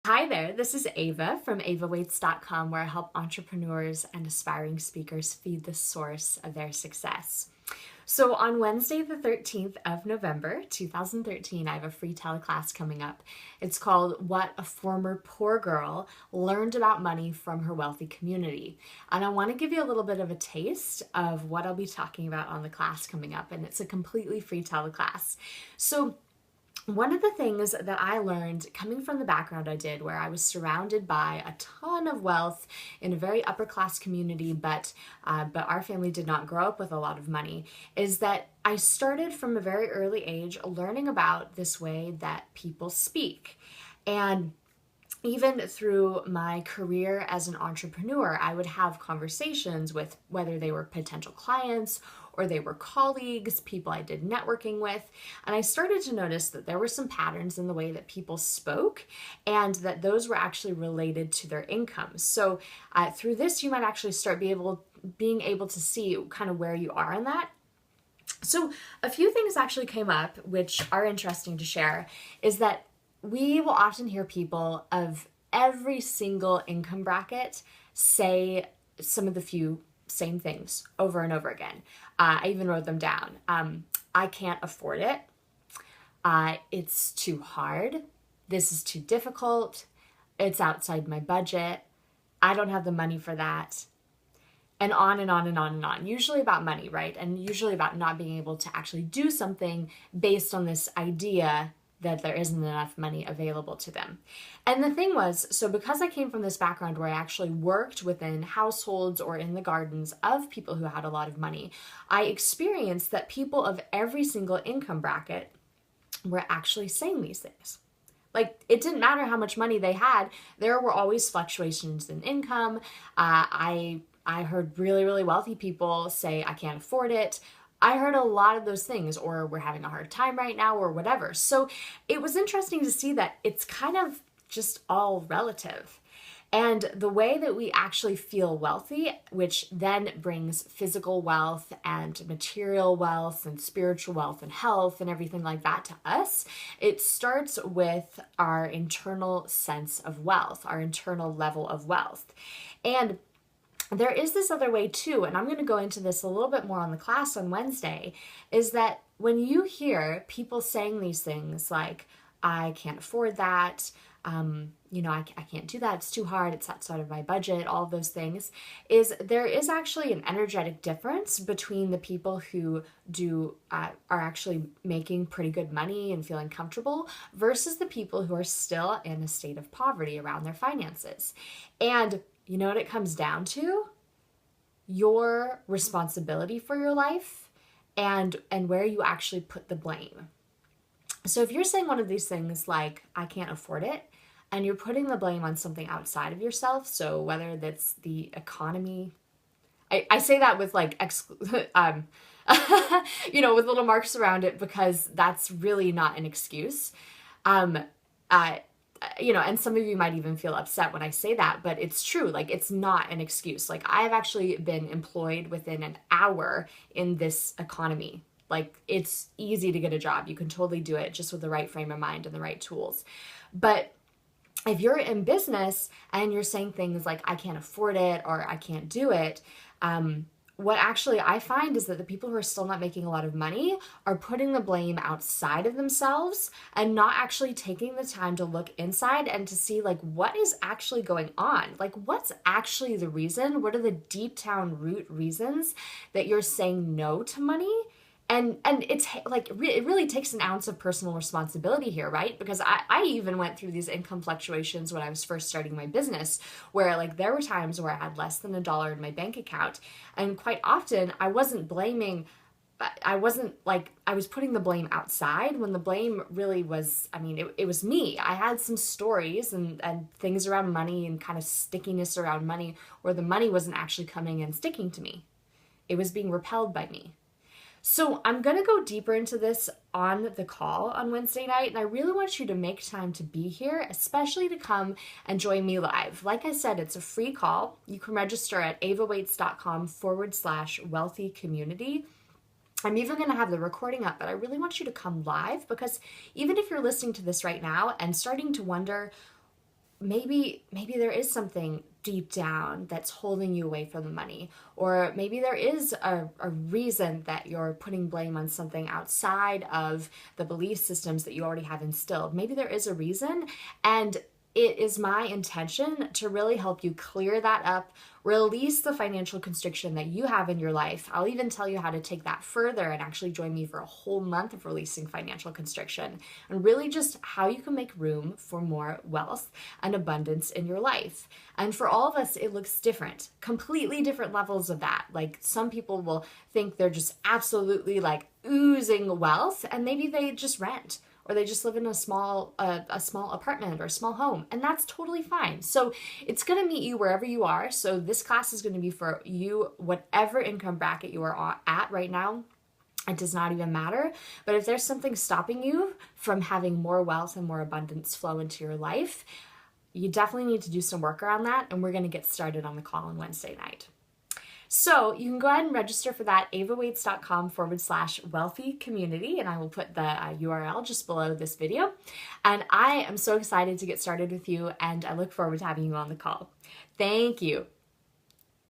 Hi there, this is Ava from avawaits.com, where I help entrepreneurs and aspiring speakers feed the source of their success. So on Wednesday, the 13th of November, 2013, I have a free teleclass coming up. It's called What a Former Poor Girl Learned About Money from Her Wealthy Community. And I want to give you a little bit of a taste of what I'll be talking about on the class coming up. And it's a completely free teleclass. So one of the things that I learned coming from the background I did, where I was surrounded by a ton of wealth in a very upper class community, but our family did not grow up with a lot of money, is that I started from a very early age learning about this way that people speak. And even through my career as an entrepreneur, I would have conversations with whether they were potential clients or they were colleagues, people I did networking with. And I started to notice that there were some patterns in the way that people spoke and that those were actually related to their income. So through this, you might actually start being able to see kind of where you are in that. So a few things actually came up which are interesting to share is that we will often hear people of every single income bracket say some of the few same things over and over again. I even wrote them down. I can't afford it. It's too hard. This is too difficult. It's outside my budget. I don't have the money for that. And on and on and on and on. Usually about money, right? And usually about not being able to actually do something based on this idea that there isn't enough money available to them. And the thing was, so because I came from this background where I actually worked within households or in the gardens of people who had a lot of money, I experienced that people of every single income bracket were actually saying these things. Like, it didn't matter how much money they had, there were always fluctuations in income. I heard really, really wealthy people say, I can't afford it. I heard a lot of those things, or we're having a hard time right now, or whatever. So it was interesting to see that it's kind of just all relative. And the way that we actually feel wealthy, which then brings physical wealth and material wealth and spiritual wealth and health and everything like that to us, it starts with our internal sense of wealth, our internal level of wealth. And there is this other way too, and I'm going to go into this a little bit more on the class on Wednesday, is that when you hear people saying these things like, I can't afford that, I can't do that, it's too hard, it's outside of my budget, all of those things, is there is actually an energetic difference between the people who are actually making pretty good money and feeling comfortable versus the people who are still in a state of poverty around their finances. And you know what it comes down to? Your responsibility for your life and where you actually put the blame. So if you're saying one of these things like, I can't afford it, and you're putting the blame on something outside of yourself, so whether that's the economy, I say that with like, with little marks around it because that's really not an excuse. And some of you might even feel upset when I say that, but it's true. Like, it's not an excuse. Like, I've actually been employed within an hour in this economy. Like, it's easy to get a job. You can totally do it just with the right frame of mind and the right tools. But if you're in business and you're saying things like, I can't afford it or I can't do it, what actually I find is that the people who are still not making a lot of money are putting the blame outside of themselves and not actually taking the time to look inside and to see like what is actually going on. Like, what's actually the reason? What are the deep down root reasons that you're saying no to money? And it's like, it really takes an ounce of personal responsibility here, right? Because I even went through these income fluctuations when I was first starting my business, where like there were times where I had less than $1 in my bank account. And quite often I wasn't blaming, I was putting the blame outside when the blame really was, it was me. I had some stories and things around money and kind of stickiness around money where the money wasn't actually coming and sticking to me. It was being repelled by me. So I'm going to go deeper into this on the call on Wednesday night, and I really want you to make time to be here, especially to come and join me live. Like I said, it's a free call. You can register at avawaits.com/wealthy community. I'm even going to have the recording up, but I really want you to come live because even if you're listening to this right now and starting to wonder, maybe there is something deep down that's holding you away from the money, or maybe there is a reason that you're putting blame on something outside of the belief systems that you already have instilled. Maybe there is a reason, and it is my intention to really help you clear that up, release the financial constriction that you have in your life. I'll even tell you how to take that further and actually join me for a whole month of releasing financial constriction, and really just how you can make room for more wealth and abundance in your life. And for all of us, it looks different, completely different levels of that. Like, some people will think they're just absolutely like oozing wealth, and maybe they just rent, or they just live in a small apartment or a small home, and that's totally fine. So it's going to meet you wherever you are. So this class is going to be for you, whatever income bracket you are at right now. It does not even matter. But if there's something stopping you from having more wealth and more abundance flow into your life, you definitely need to do some work around that, and we're going to get started on the call on Wednesday night. So you can go ahead and register for that, avawaits.com/wealthy community, and I will put the URL just below this video. And I am so excited to get started with you, and I look forward to having you on the call. Thank you.